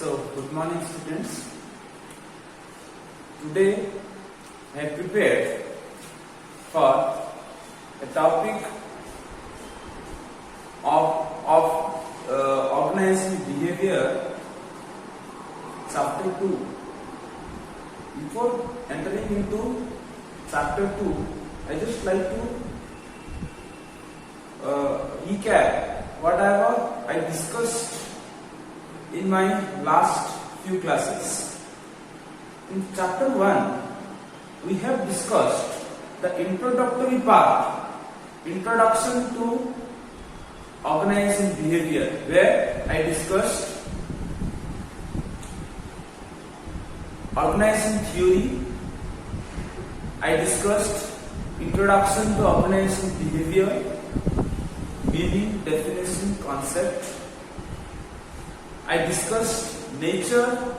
So, good morning students. Today I have prepared for a topic of organizing behavior, chapter 2. Before entering into chapter 2, I just like to recap whatever I discussed in my last few classes. In chapter 1, we have discussed the introductory part, introduction to organizing behavior, where I discussed organizing theory, I discussed introduction to organizing behavior, meaning, definition, concept. I discussed nature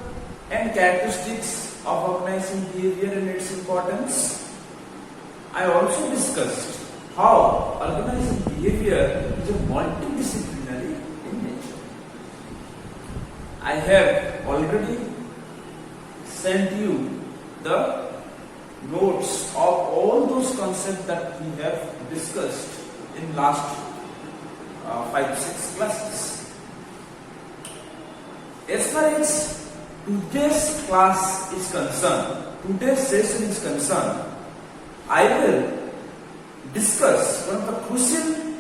and characteristics of organizing behavior and its importance. I also discussed how organizing behavior is a multidisciplinary in nature. I have already sent you the notes of all those concepts that we have discussed in last 5-6 classes. As far as today's class is concerned, today's session is concerned, I will discuss one of the crucial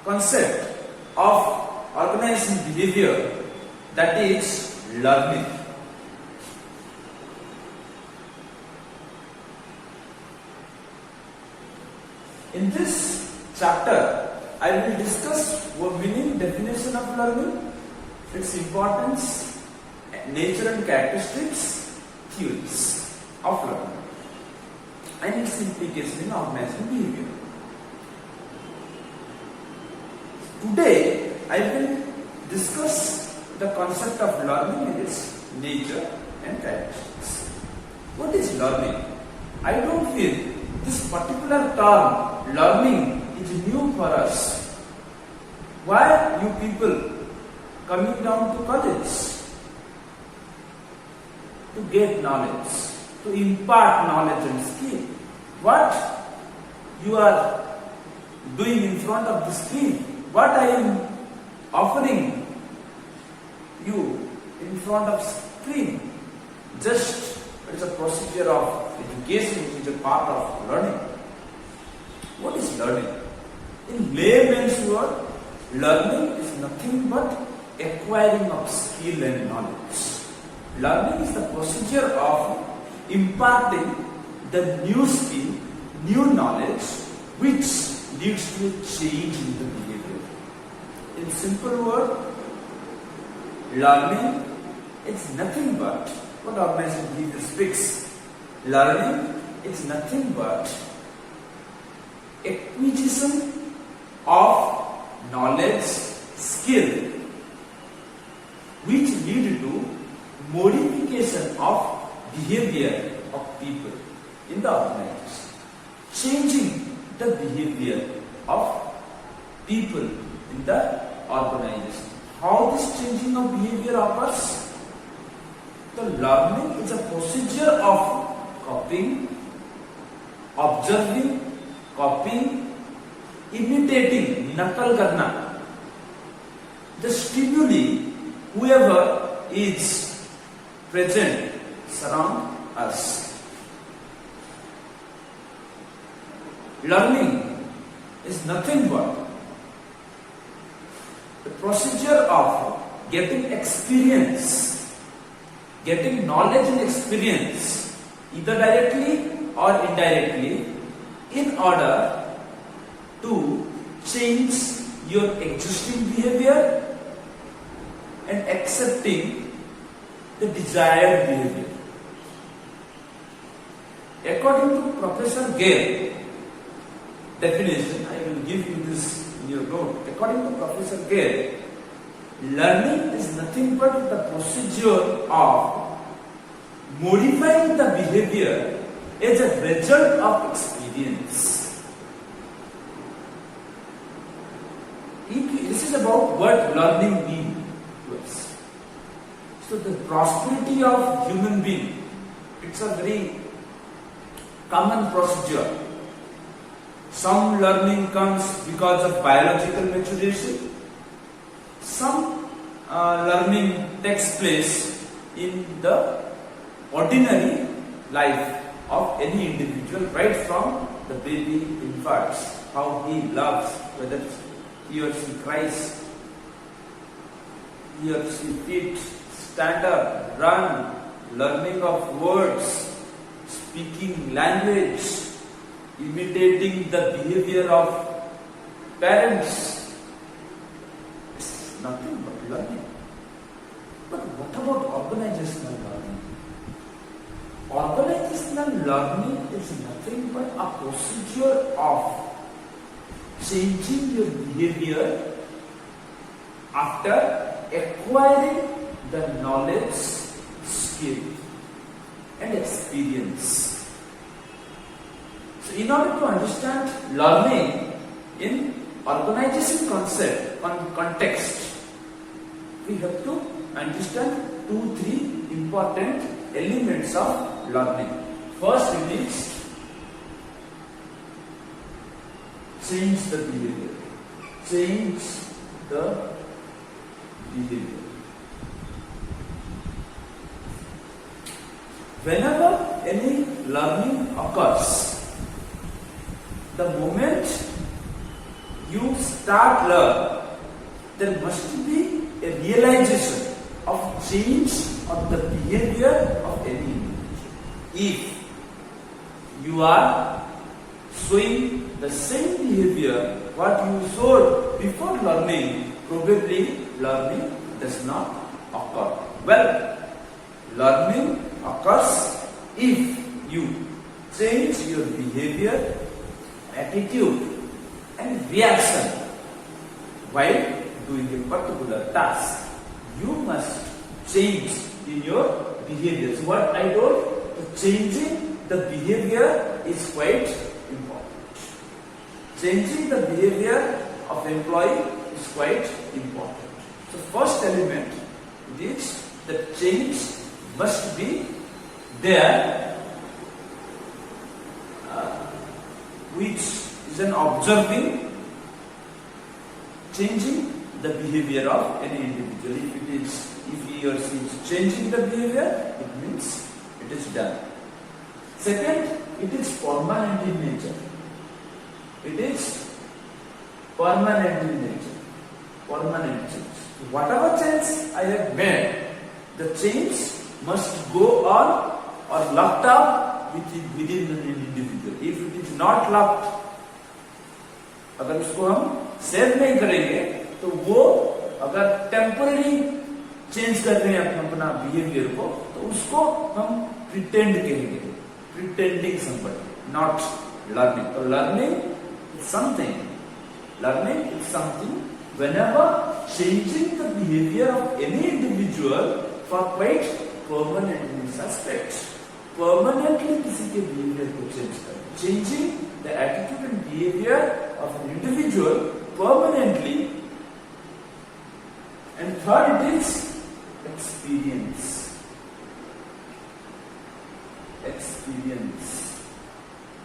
concept of organizing behavior, that is learning. In this chapter, I will discuss what meaning, definition of learning, its importance, nature and characteristics, theories of learning, and its implication in organizing behavior. Today, I will discuss the concept of learning and its nature and characteristics. What is learning? I don't feel this particular term, learning, is new for us. Why are you people coming down to college? To get knowledge, to impart knowledge and skill. What you are doing in front of the screen, what I am offering you in front of screen, just it is a procedure of education, which is a part of learning. What is learning? In layman's word, learning is nothing but acquiring of skill and knowledge. Learning is the procedure of imparting the new skill, new knowledge, which leads to a change in the behavior. In simple word, learning is nothing but what organizing behavior speaks. Learning is nothing but acquisition of knowledge, skill, which lead to modification of behavior of people in the organization, changing the behavior of people in the organization. How this changing of behavior occurs? The learning is a procedure of copying, observing, copying, imitating, nakal karna. The stimuli, whoever is present surround us. Learning is nothing but the procedure of getting experience, getting knowledge and experience, either directly or indirectly, in order to change your existing behavior and accepting the desired behavior. According to Professor Gale definition, I will give you this in your note. According to Professor Gale, learning is nothing but the procedure of modifying the behavior as a result of experience. This is about what learning means to us. So the prosperity of human being, it's a very common procedure. Some learning comes because of biological maturation. Some learning takes place in the ordinary life of any individual, right from the baby infants, how he loves, whether he or she cries, he or she eats, stand up, run, learning of words, speaking language, imitating the behavior of parents. It's nothing but learning. But what about organizational learning? Organizational learning is nothing but a procedure of changing your behavior after acquiring the knowledge, skill and experience. So in order to understand learning in organization context, we have to understand 2-3 important elements of learning. First, it is change the behavior. Change the behavior. Whenever any learning occurs, the moment you start learn, there must be a realization of change of the behavior of any individual. If you are showing the same behavior what you showed before learning, probably learning does not occur. Well, learning occurs if you change your behavior, attitude and reaction while doing a particular task. You must change in your behavior. So what I told, changing the behavior is quite important. Changing the behavior of employee is quite important. So first element is that change must be there, which is an observing, changing the behavior of any individual. If he or she is changing the behavior, it means it is done. Second, it is permanent in nature. It is permanent in nature. Permanent change. Whatever change I have made, the change must go on or locked up within an individual. If it is not locked, अगर उसको हम save नहीं करेंगे तो वो अगर temporary change कर रहे हैं अपना बिहेवियर को, तो उसको हम प्रिटेंड कहेंगे, pretending somebody, not learning. So learning is something whenever changing the behavior of any individual for quite permanent aspects. Permanently किसी के behavior को change कर, changing the attitude and behavior of an individual permanently. And third, it is experience. Experience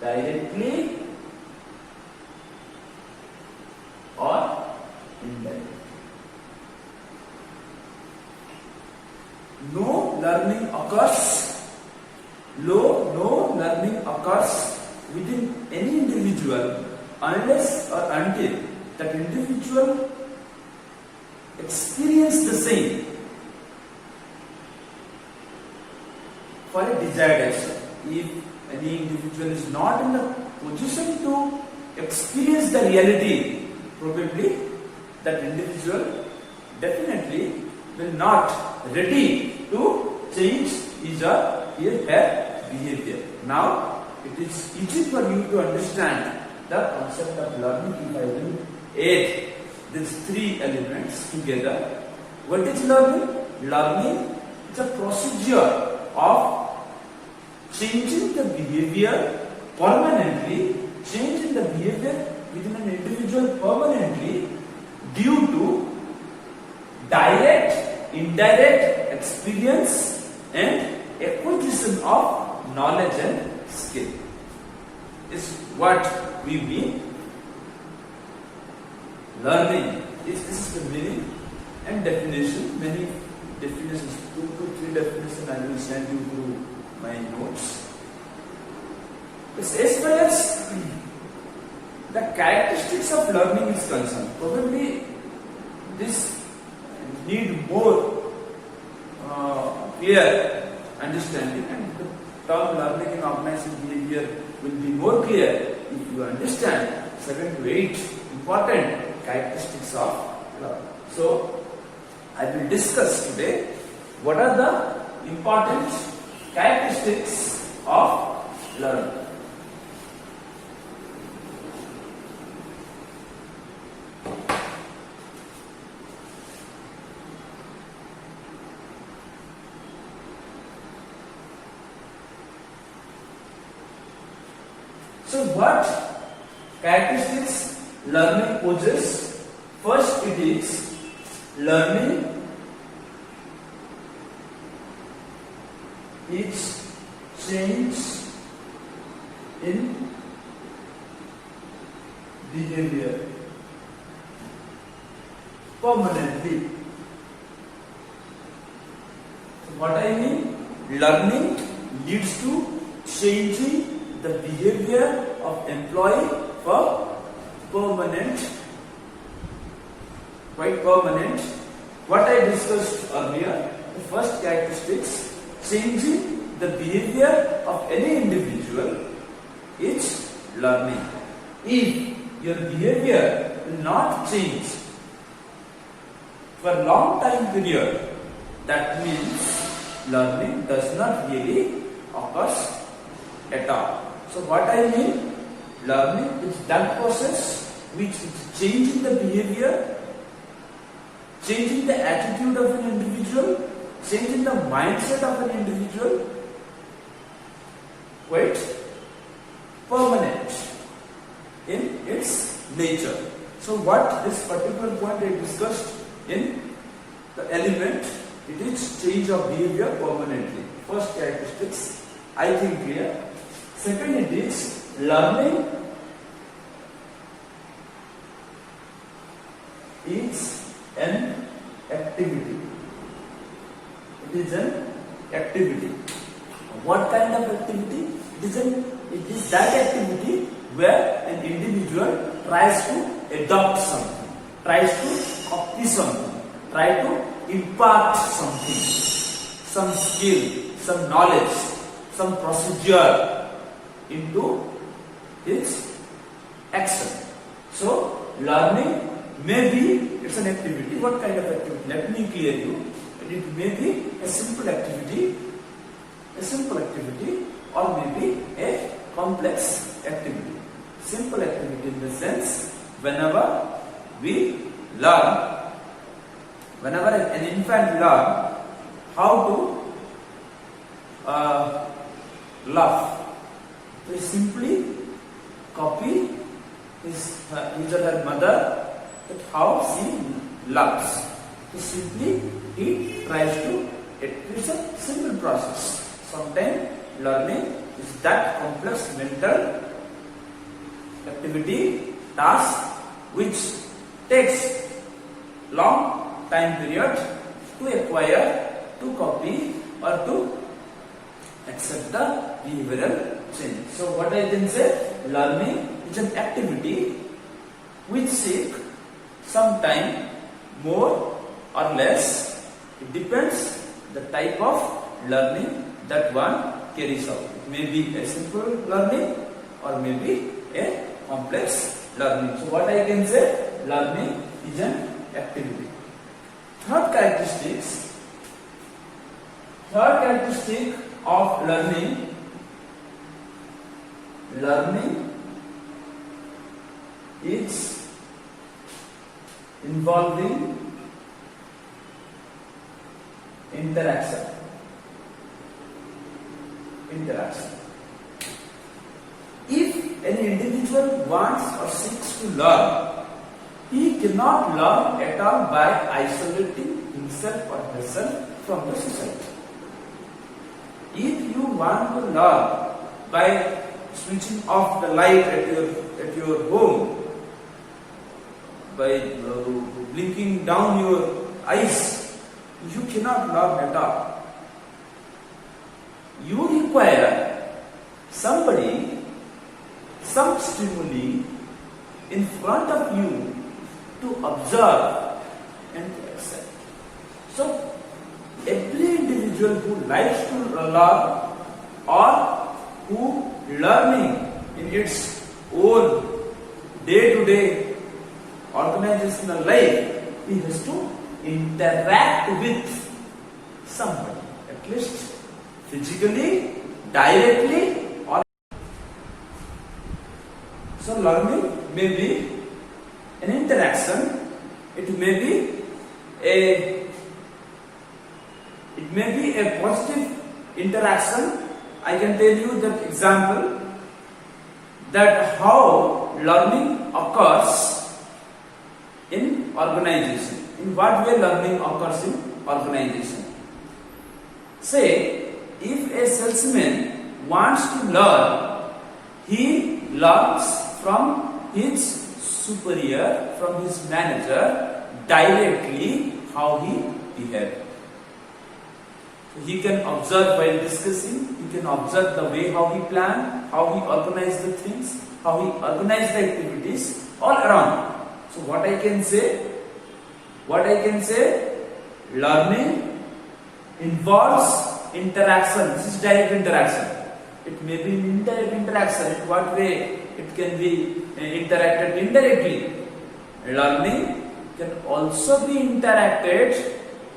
directly or indirectly. No learning occurs within any individual unless or until that individual experience the same for a desired action. If any individual is not in the position to experience the reality, probably that individual definitely will not ready to change his or her behavior. Now, it is easy for you to understand the concept of learning if I will add these three elements together. What is learning? Learning is a procedure of changing the behavior permanently, changing the behavior within an individual permanently due to direct, indirect experience and acquisition of knowledge and skill is what we mean learning. This is the meaning and definition. Many definitions, 2 to 3 definitions I will send you through my notes. As well as the characteristics of learning is concerned, probably this need more clear understanding, and the term learning in organizing behavior will be more clear if you understand 7 to 8 important characteristics of learning. So I will discuss today what are the important characteristics of learning. So what characteristics learning possesses? First, it is learning is change in behavior permanently. So what I mean, learning leads to changing the behavior of employee for permanent, quite permanent. What I discussed earlier, the first characteristics, changing the behavior of any individual is learning. If your behavior will not change for a long time period, that means learning does not really occur at all. So what I mean, learning is that process which is changing the behavior, changing the attitude of an individual, changing the mindset of an individual, quite permanent in its nature. So what this particular point I discussed in the element, it is change of behavior permanently. First characteristics, I think clear. Second, it is learning is an activity. It is an activity. What kind of activity? It is that activity where an individual tries to adopt something, tries to copy something, try to impart something, some skill, some knowledge, some procedure into its action. So learning may be, it's an activity. What kind of activity? Let me clear you. It may be a simple activity, or maybe a complex activity. Simple activity in the sense, whenever we learn, whenever an infant learns how to laugh, they simply copy his or her mother, that how she laughs. So simply he tries to, it's a simple process. Sometimes learning is that complex mental activity, task, which takes long time period to acquire, to copy, or to accept the behavioral change. So what I can say, learning is an activity which seek some time, more or less. It depends the type of learning that one carries out. It may be a simple learning or maybe a complex learning. So what I can say, learning is an activity. Third characteristic of learning is involving interaction. If an individual wants or seeks to learn, he cannot learn at all by isolating himself or herself from the society. If you want to learn by switching off the light at your home, by blinking down your eyes, you cannot learn at all. You require somebody, some stimuli in front of you to observe and to accept. So, every individual who likes to learn or who learning in its own day-to-day organizational life, he has to interact with somebody, at least physically, directly, or so learning may be an interaction. It may be a positive interaction. I can tell you that example that how learning occurs in organization. In what way learning occurs in organization? Say, if a salesman wants to learn, he learns from his superior, from his manager, directly how he behaves. He can observe while discussing, he can observe the way how he planned, how he organized the things, how he organized the activities all around. So what I can say, learning involves interaction. This is direct interaction. It may be indirect interaction. In what way it can be interacted indirectly? Learning can also be interacted.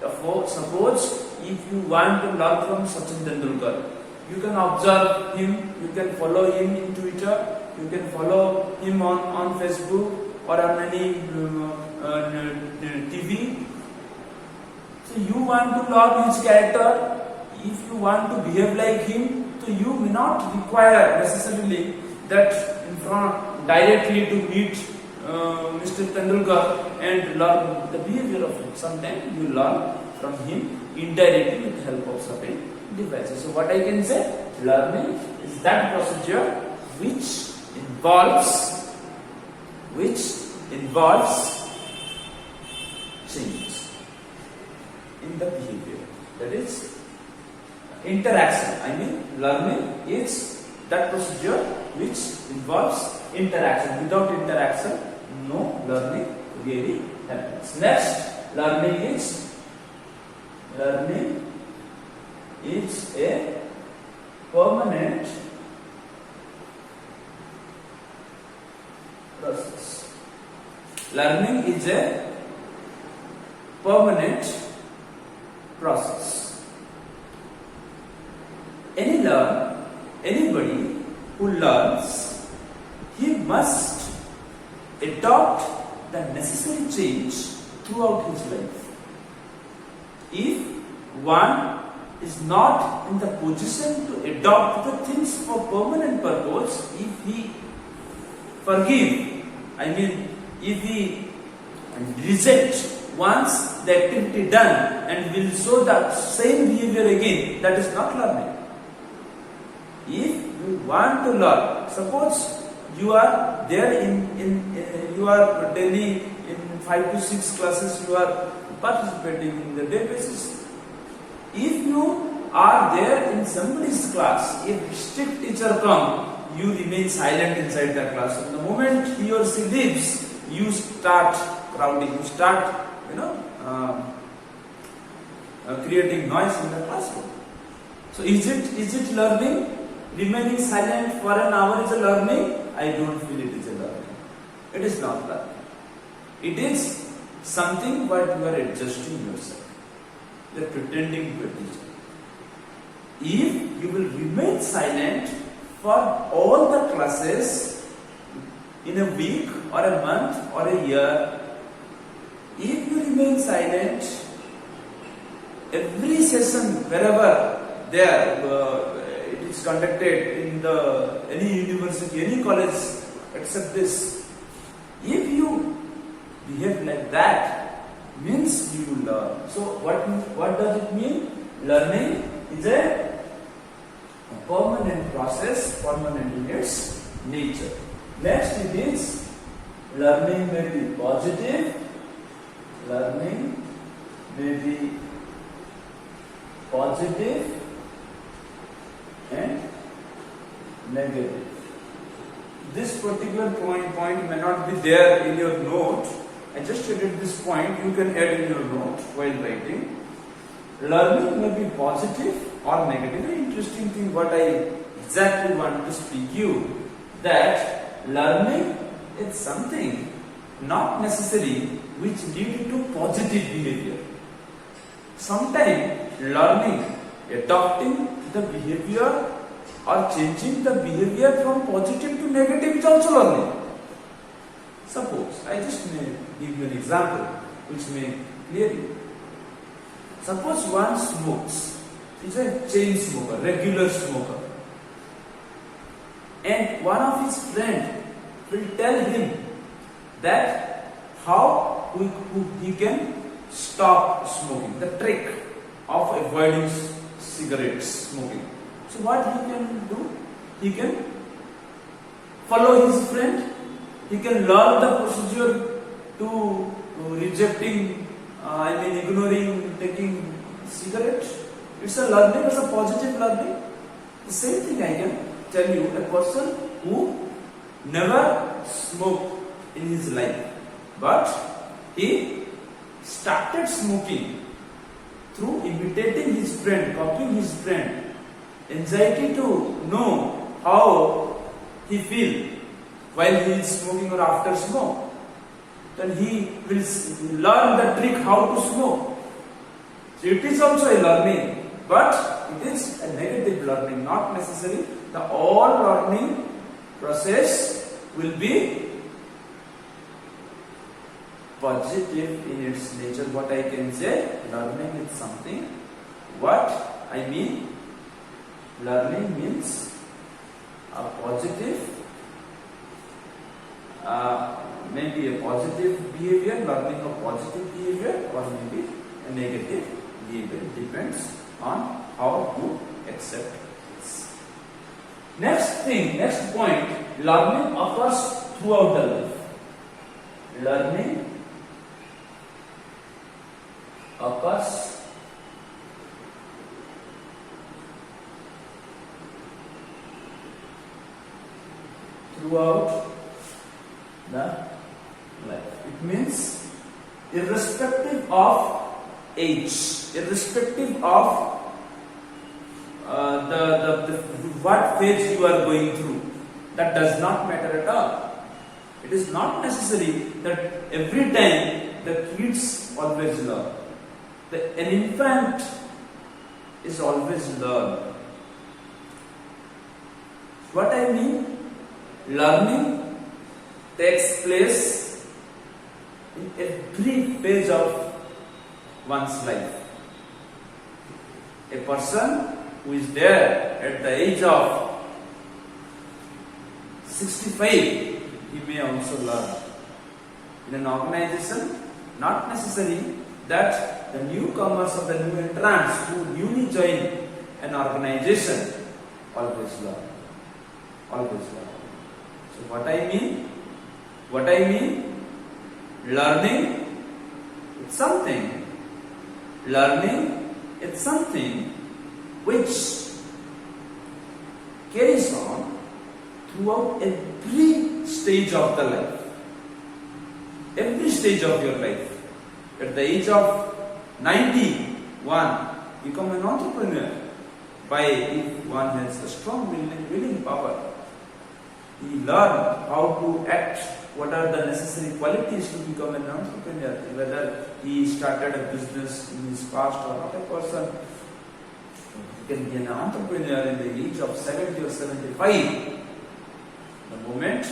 Suppose if you want to learn from Sachin Tendulkar, you can observe him, you can follow him in Twitter, you can follow him on Facebook or on any TV. So you want to learn his character. If you want to behave like him, so you may not require necessarily that in front directly to meet Mr. Tendulkar and learn the behavior of him. Sometimes you learn from him indirectly with the help of certain devices. So what I can say, learning is that procedure which involves change in the behavior. That is interaction. I mean, learning is that procedure which involves interaction. Without interaction, no learning really happens. Next, learning is a permanent process. Learning is a permanent process. Anybody who learns, he must adopt the necessary change throughout his life. If one is not in the position to adopt the things for permanent purpose, if he if he reject once the activity done and will show the same behavior again, that is not learning. If you want to learn, suppose you are there you are daily in 5 to 6 classes, you are participating in the day basis. If you are there in somebody's class, if strict teacher come, you remain silent inside the class. The moment he or she leaves, you start crowding, you start creating noise in the classroom. So is it learning? Remaining silent for an hour is a learning? I don't feel it is a learning. It is not learning. It is something what you are adjusting yourself. You are pretending to be a teacher. If you will remain silent for all the classes in a week or a month or a year, if you remain silent, every session wherever it is conducted in any university, any college except this, if you behave like that, means means you learn. So what does it mean? Learning is a permanent process, permanent in its nature. Next it is learning may be positive. Learning may be positive and negative. This particular point may not be there in your note. I just added this point. You can add in your note while writing. Learning may be positive or negative. Very interesting thing what I exactly want to speak you, that learning is something not necessary which lead to positive behavior. Sometimes learning, adopting the behavior or changing the behavior from positive to negative is also learning. Suppose, I just may give you an example which may clear you. Suppose one smokes, is a chain smoker, regular smoker, and one of his friend will tell him that how he can stop smoking, the trick of avoiding cigarettes smoking. So what he can do? He can follow his friend. He can learn the procedure to rejecting, ignoring taking cigarette. It's a learning, it's a positive learning. The same thing I can tell you, a person who never smoked in his life, but he started smoking through imitating his friend, copying his friend, anxiety to know how he feels while he is smoking or after smoke. Then he will learn the trick how to smoke. So it is also a learning, but it is a negative learning, not necessary. The all learning process will be positive in its nature. What I can say, learning is something. What I mean, learning means a positive, maybe a positive behavior, learning a positive behavior, or maybe a negative behavior. It depends on how you accept this. Next point, learning occurs throughout the life. Learning occurs throughout the life. It means irrespective of age, irrespective of what phase you are going through, that does not matter at all. It is not necessary that every time the kids always learn. An infant is always learn. What I mean, learning takes place in every phase of one's life. A person who is there at the age of 65, he may also learn. In an organization, not necessary that the newcomers or the new entrants who newly join an organization always learn. Always learn. So what I mean, learning it's something. Learning it's something which carries on throughout every stage of the life. Every stage of your life. At the age of 91, become an entrepreneur. If one has a strong willing power, he learn how to act, what are the necessary qualities to become an entrepreneur, whether he started a business in his past or not. A person can be an entrepreneur in the age of 70 or 75. The moment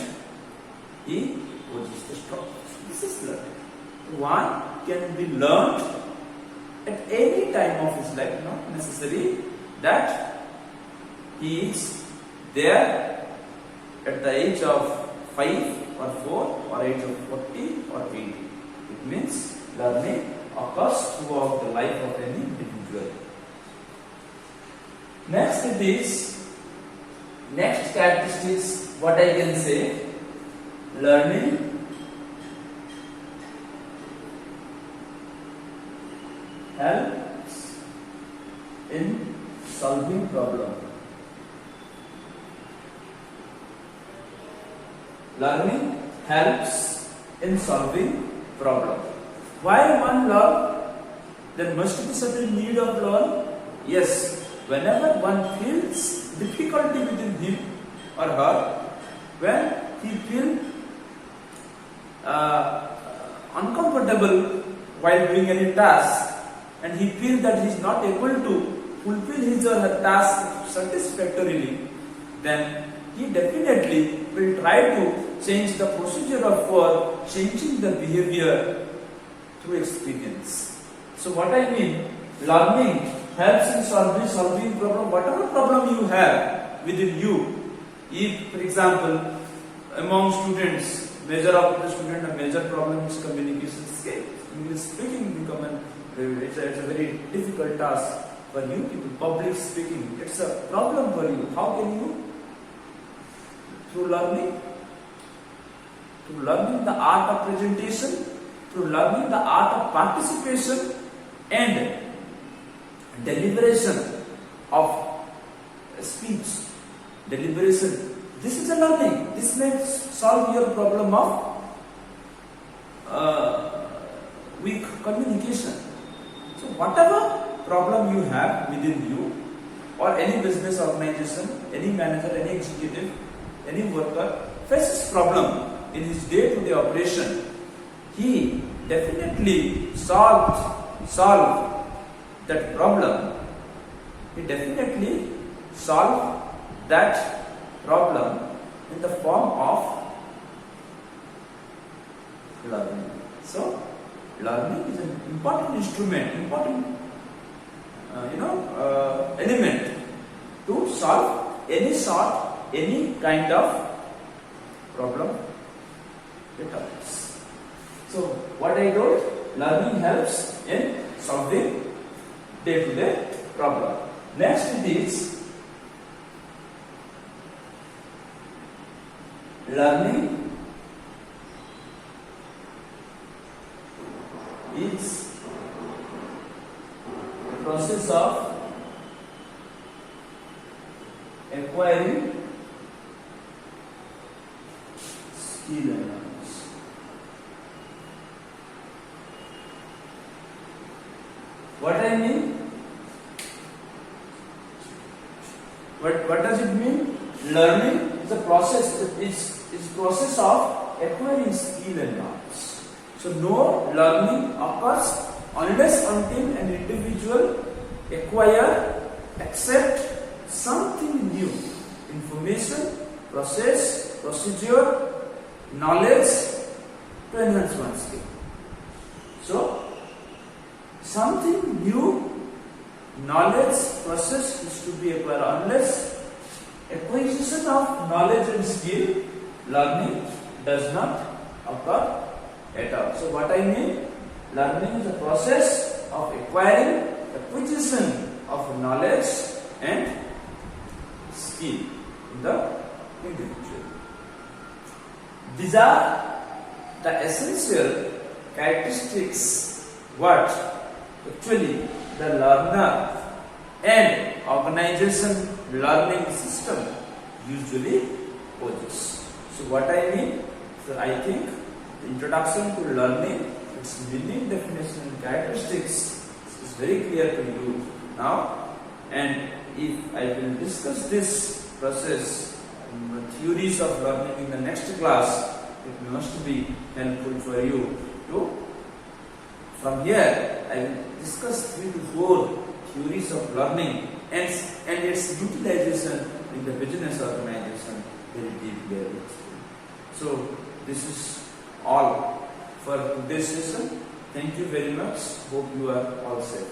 he possesses the stock. This is learning. One can be learned at any time of his life, not necessary that he is there at the age of 5 or 4 or age of 40 or 80. It means learning occurs throughout the life of any individual. Next characteristics, what I can say, learning helps in solving problem. Learning helps in solving problem. Why one learn? There must be certain need of learn. Yes, whenever one feels difficulty within him or her, when he feels uncomfortable while doing any task, and he feels that he is not able to fulfill his or her task satisfactorily, then he definitely will try to change the procedure of work, changing the behavior through experience. So what I mean, learning helps in solving problem, whatever problem you have within you. If, for example, among students, major problem is communication skills. English speaking it's a very difficult task for you people. Public speaking, it's a problem for you. How can you? Through learning the art of presentation, through learning the art of participation and deliberation of speech. Deliberation. This is a learning. This may solve your problem of weak communication. So whatever problem you have within you, or any business organization, any manager, any executive, any worker faces problem in his day-to-day operation, he definitely solve that problem. He definitely solve that problem in the form of learning. So learning is an important instrument, element to solve any kind of problem it occurs. So what I told, learning helps in solving day-to-day problem. Next it is learning is the process of acquiring skill and knowledge. What I mean? What does it mean? Learning is a process. It's process of acquiring skill and knowledge. So no learning occurs unless until an individual accept something new, information, process, procedure, knowledge to enhance one's skill. So something new, knowledge, process is to be acquired. Unless acquisition of knowledge and skill, learning does not occur at all. So what I mean, learning is a process of acquisition of knowledge and skill in the individual. These are the essential characteristics what actually the learner and organization learning system usually possess. So what I mean, so I think the introduction to learning, its meaning, definition and characteristics is very clear to you now, and if I will discuss this process, theories of learning in the next class, it must be helpful for you to. From here, I will discuss 3 to 4 theories of learning and its utilization in the business organization very deeply. So this is all for today's session. Thank you very much. Hope you are all safe.